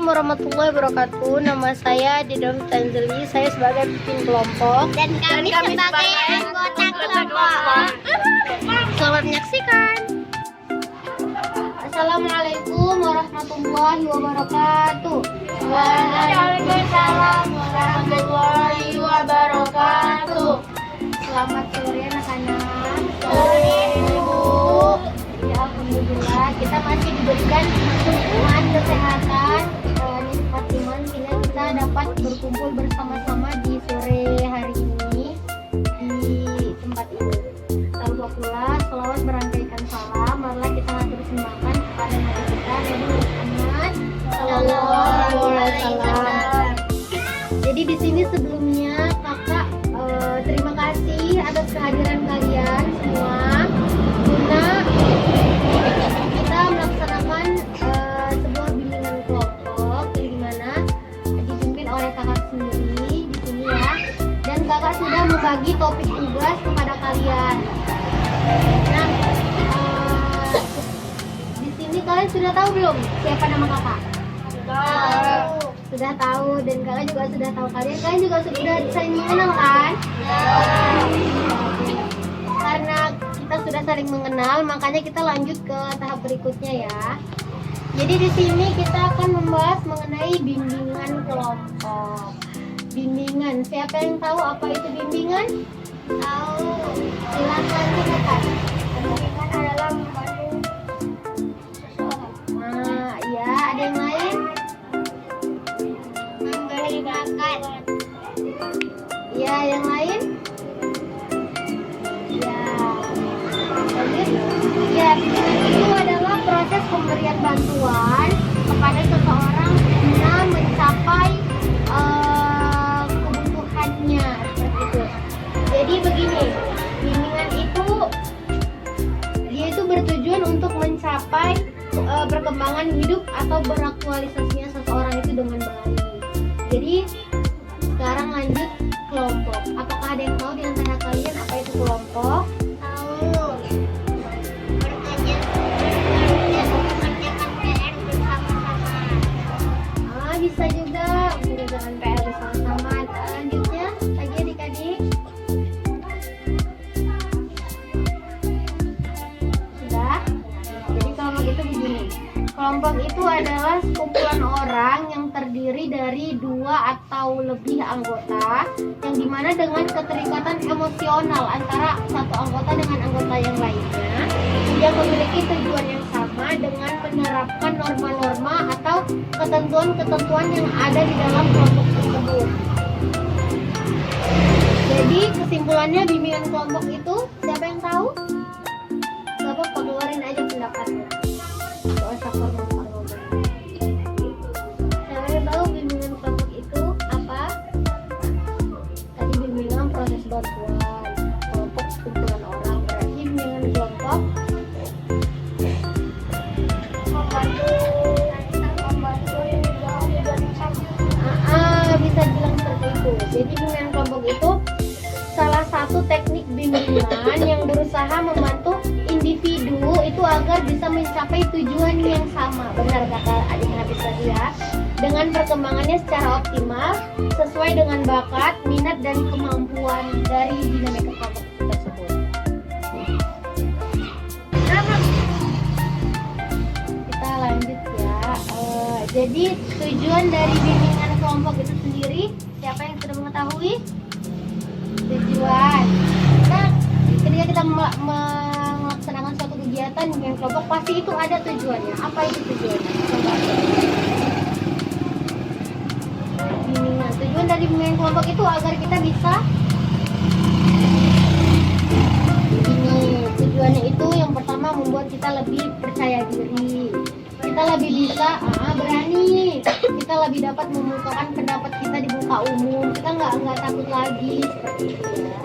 warahmatullahi wabarakatuh. Nama saya Didom Tanzeli. Saya sebagai pemimpin kelompok Dan kami sebagai anggota kelompok. Selamat menyaksikan. Assalamualaikum warahmatullahi wabarakatuh. Waalaikumsalam warahmatullahi wabarakatuh. Selamat sore anak-anak. Sore, Ibu. Ya, alhamdulillah kita masih diberikan dukungan kesehatan nikmat iman sehingga kita dapat berkumpul bersama-sama di sore hari ini di tempat ini. Tanpa pula selawat berangkaikan salam, marilah kita bersembahkan kepada Nabi kita Nabi Muhammad Sallallahu Alaihi Wasallam. Jadi di sini sebelumnya kakak terima kasih atas kehadiran kalian semua. Guna kita melaksanakan sebuah bimbingan kelompok yang dimana dipimpin oleh kakak sendiri di sini ya. Dan kakak sudah membagi topik tugas kepada kalian. Nah, di sini kalian sudah tahu belum siapa nama kakak? Sudah tahu, dan kalian juga sudah tahu kalian juga sudah saling mengenal kan? Karena kita sudah saling mengenal, makanya kita lanjut ke tahap berikutnya ya. Jadi di sini kita akan membahas mengenai bimbingan kelompok. Bimbingan, siapa yang tahu apa itu bimbingan? Tahu. Silakan silakan. Bimbingan adalah membantu seseorang. Nah, ya, ada yang lain? Memberi bakat. Ya, yang lain? Ya. Lanjut. Ya, bimbingan itu adalah proses pemberian bantuan kepada seseorang guna mencapai kebutuhannya seperti itu. Jadi begini, bimbingan itu dia itu bertujuan untuk mencapai perkembangan hidup atau beraktualisasinya seseorang itu dengan baik. Jadi sekarang lanjut kelompok. Apakah ada yang tahu di antara kalian apa itu kelompok? Tahu. Mengerjakan PR bersama-sama. Bisa juga mengerjakan PR bersama-sama. Lanjutnya lagi adik-adik. Sudah? Jadi kelompok itu begini. Kelompok itu adalah sekumpulan orang yang terdiri dari 2 atau lebih anggota, yang dimana dengan keterikatan emosional antara satu anggota dengan anggota yang lainnya, yang memiliki tujuan yang sama dengan menerapkan norma-norma atau ketentuan-ketentuan yang ada di dalam kelompok tersebut. Jadi kesimpulannya bimbingan kelompok itu siapa yang tahu? Gak apa-apa, keluarin aja pendapatnya. Gak usah formal-formal. Siapa yang tahu bimbingan kelompok itu apa? Tadi bimbingan proses bantuan. Kelompok sekumpulan orang, berarti bimbingan kelompok bisa bilang seperti itu. Jadi bimbingan kelompok itu salah satu teknik bimbingan yang berusaha membantu individu itu agar bisa mencapai tujuan yang sama. Benar kata adik Hafiz tadi ya. Dengan perkembangannya secara optimal sesuai dengan bakat, minat dan kemampuan dari dinamika kelompok tersebut. Kita lanjut ya. Jadi tujuan dari bimbingan kelompok itu sendiri, siapa yang sudah mengetahui? Tujuan. Nah, ketika kita melaksanakan suatu kegiatan bimbingan kelompok, pasti itu ada tujuannya. Apa itu tujuannya? Coba. Bimbingan. Tujuan dari bimbingan kelompok itu agar kita bisa ini. Tujuannya itu yang pertama membuat kita lebih percaya diri. Kita lebih bisa berani. Kita lebih dapat mengungkapkan pendapat kita di muka umum. Kita nggak takut lagi seperti itu ya.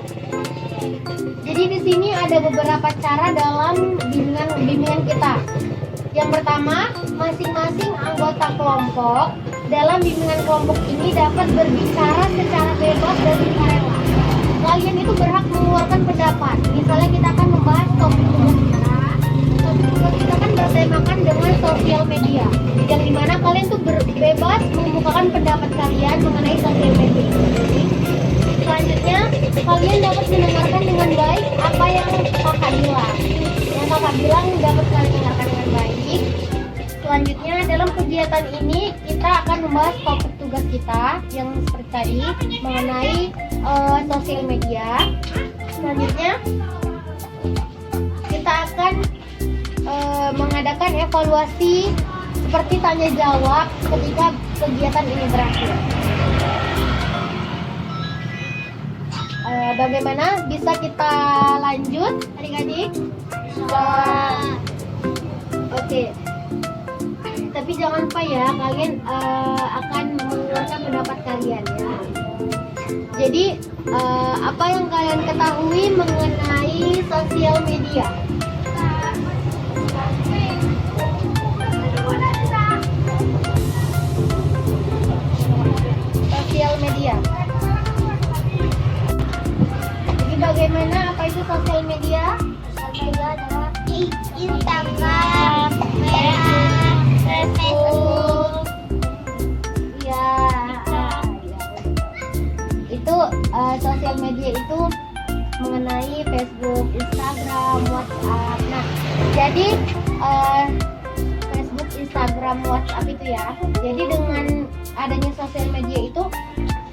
Jadi di sini ada beberapa cara dalam bimbingan kita. Yang pertama, masing-masing anggota kelompok dalam bimbingan kelompok ini dapat berbicara secara bebas dan sukarela. Kalian itu berhak mengeluarkan pendapat. Misalnya kita akan membahas topik kita. Topik kita kan bertemakan dengan sosial media, yang dimana kalian tuh bebas menanyakan pendapat kalian mengenai sosial media ini. Selanjutnya, kalian dapat mendengarkan dengan baik apa yang kakak bilang. Yang kakak bilang dapat kalian dengarkan dengan baik. Selanjutnya, dalam kegiatan ini kita akan membahas topik tugas kita yang seperti tadi mengenai sosial media. Selanjutnya, kita akan mengadakan evaluasi seperti tanya jawab ketika kegiatan ini berakhir. Bagaimana? Bisa kita lanjut, adik-adik? Oke. Tapi jangan lupa ya, kalian akan mengeluarkan pendapat kalian ya. Jadi apa yang kalian ketahui mengenai sosial media? Sosial media. Jadi bagaimana, apa itu sosial media? Sosial media adalah Instagram, WA, Facebook. Ya, itu sosial media itu mengenai Facebook, Instagram, WhatsApp. Nah, jadi Facebook, Instagram, WhatsApp itu ya. Jadi dengan adanya sosial media itu,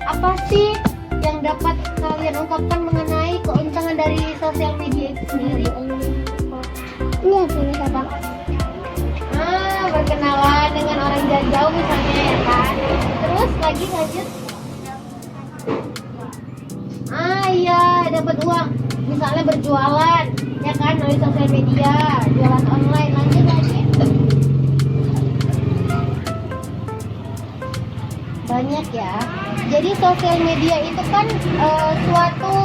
apa sih yang dapat kalian ungkapkan mengenai keuntungan dari sosial media itu sendiri? Iya, siapa? Berkenalan dengan orang jauh misalnya ya kan. Terus lagi lanjut. Iya, dapat uang. Misalnya berjualan, ya kan, melalui sosial media, jualan online. Lanjut lagi. Banyak ya. Jadi sosial media itu kan suatu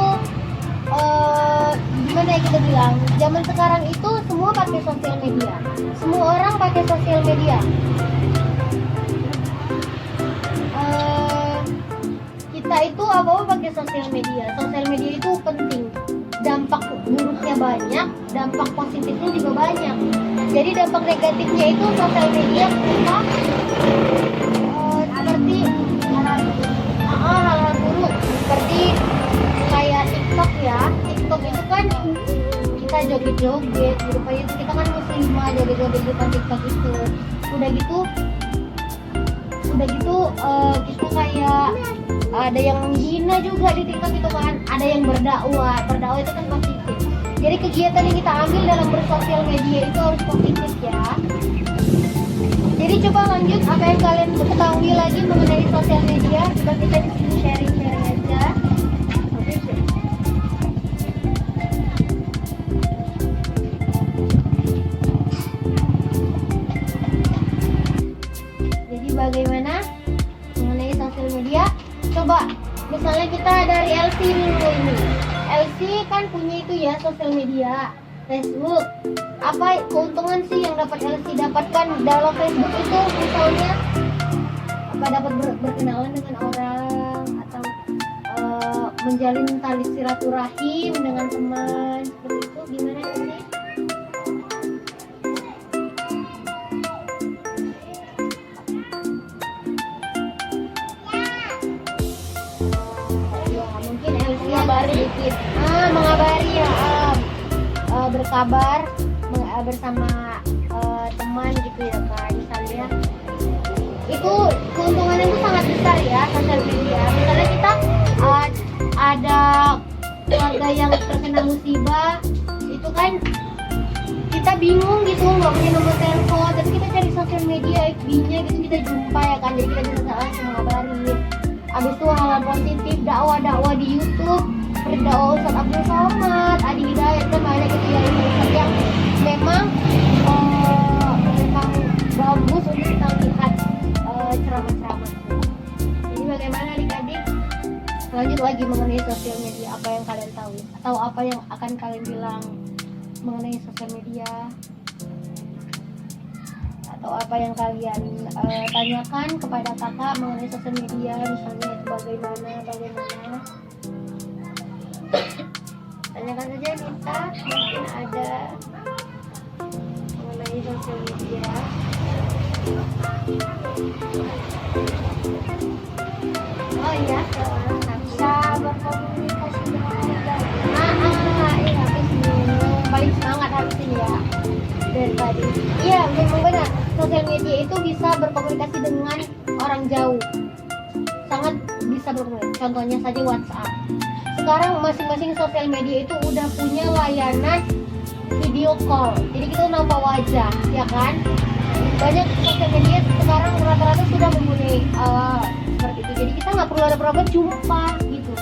gimana ya kita bilang, zaman sekarang itu semua pakai sosial media, semua orang pakai sosial media. Kita itu apa-apa pakai sosial media. Sosial media itu penting, dampak buruknya banyak, dampak positifnya juga banyak. Jadi dampak negatifnya itu sosial media berupa seperti hal-hal buruk, seperti kayak TikTok ya. TikTok itu kan kita joget-joget, rupanya itu kita kan muslimah, joget-joget di TikTok itu. Udah gitu kita kayak ada yang menghina juga di TikTok itu kan, ada yang berdakwah itu kan positif. Jadi kegiatan yang kita ambil dalam bersosial media itu harus positif ya. Jadi coba lanjut, apa yang kalian ketahui lagi mengenai sosial media? Coba kita di sini sharing-sharing aja. Jadi bagaimana mengenai sosial media? Coba misalnya kita dari LC dulu ini. LC kan punya itu ya sosial media, Facebook. Apa keuntungan sih yang dapat LC dapatkan dalam Facebook itu? Misalnya apa, dapat berkenalan dengan orang, atau menjalin tali silaturahim dengan teman, seperti itu. Gimana sih? Mungkin LC mengabari dikit. Mengabari ya, berkabar bersama teman gitu ya kan, misalnya itu keuntungannya itu sangat besar ya sosial media. Misalnya kita ada keluarga yang terkena musibah, itu kan kita bingung gitu, nggak punya nomor telepon, tapi kita cari sosial media, FB-nya gitu, kita jumpa ya kan, jadi kita bisa langsung mengabarin. Abis itu hal-hal positif, dakwah di YouTube, seperti dakwah Ustadz Abdul Somad, Adi Hidayat, kan banyak gitu ya Ustadz yang memang bagus untuk kita lihat ceramah-ceramah. Jadi bagaimana adik-adik? Lanjut lagi mengenai sosial media, apa yang kalian tahu atau apa yang akan kalian bilang mengenai sosial media, atau apa yang kalian tanyakan kepada kakak mengenai sosial media, misalnya itu bagaimana tanyakan saja Nita, mungkin ada mengenai sosial media. berkomunikasi dengan orang jauh. Iya habis minum paling semangat habis ini ya dari tadi. Iya memang benar, sosial media itu bisa berkomunikasi dengan orang jauh, sangat bisa berkomunikasi. Contohnya saja WhatsApp. Sekarang masing-masing sosial media itu udah punya layanan video call, jadi kita nampak wajah, ya kan? Banyak sosial media sekarang rata-rata sudah mempunyai seperti itu, jadi kita nggak perlu ada problem jumpa gitu.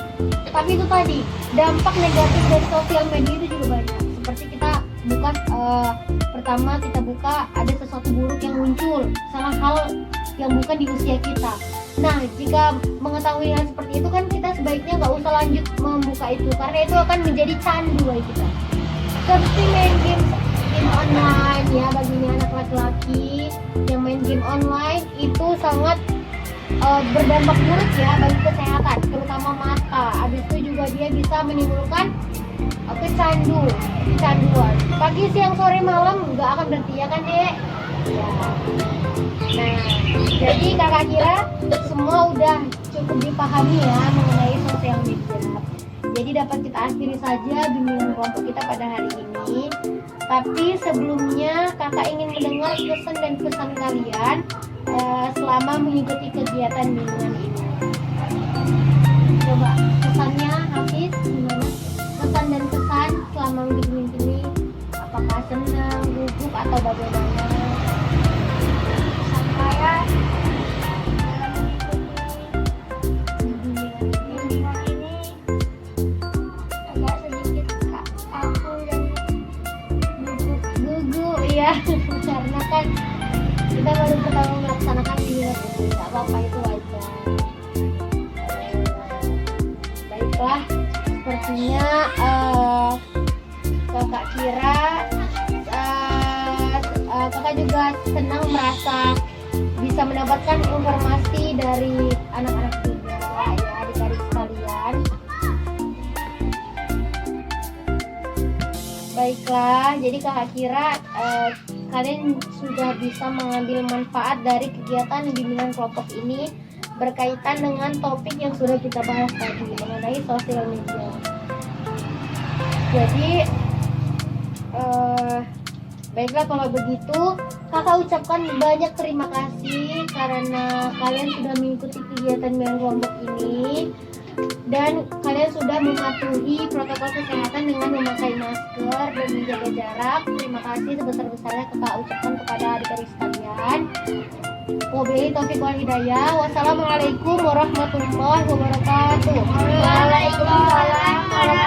Tapi itu tadi dampak negatif dari sosial media itu juga banyak. Seperti kita buka pertama kita buka ada sesuatu buruk yang muncul, salah hal yang bukan di usia kita. Nah, jika mengetahui hal seperti itu kan kita sebaiknya nggak usah lanjut membuka itu, karena itu akan menjadi candu bagi kita. Seperti main game online ya, bagi anak laki-laki yang main game online itu sangat berdampak buruk ya bagi kesehatan, terutama mata. Habis itu juga dia bisa menimbulkan kecanduan. Pagi, siang, sore, malam nggak akan berhenti ya kan dek? Ya. Nah, jadi kakak kira semua udah cukup dipahami ya mengenai sosial media. Jadi dapat kita akhiri saja bimbingan kelompok kita pada hari ini. Tapi sebelumnya kakak ingin mendengar pesan dan pesan kalian selama mengikuti kegiatan bimbingan ini. Coba pesannya Hafiz gimana? Pesan dan pesan selama mengikuti ini, apakah senang, gugup atau bagaimana? Saya Bimbingan ini agak sedikit kaku dan gugup ya karena kan kita baru pertama melaksanakan bimbingan ini, nggak apa-apa, itu wajar. Baiklah, sepertinya kakak kira kakak juga senang merasa bisa mendapatkan informasi dari anak-anak juga ya, adik-adik sekalian. Baiklah, jadi kakak kira kalian sudah bisa mengambil manfaat dari kegiatan bimbingan kelompok ini berkaitan dengan topik yang sudah kita bahas tadi mengenai sosial media. Jadi baiklah kalau begitu kakak ucapkan banyak terima kasih karena kalian sudah mengikuti kegiatan bimbingan kelompok ini dan kalian sudah mematuhi protokol kesehatan dengan memakai masker dan menjaga jarak. Terima kasih sebesar-besarnya kakak ucapkan kepada adik-adik sekalian. Wabillahi taufiq wal hidayah. Wassalamualaikum warahmatullahi wabarakatuh. Waalaikumsalam warahmatullahi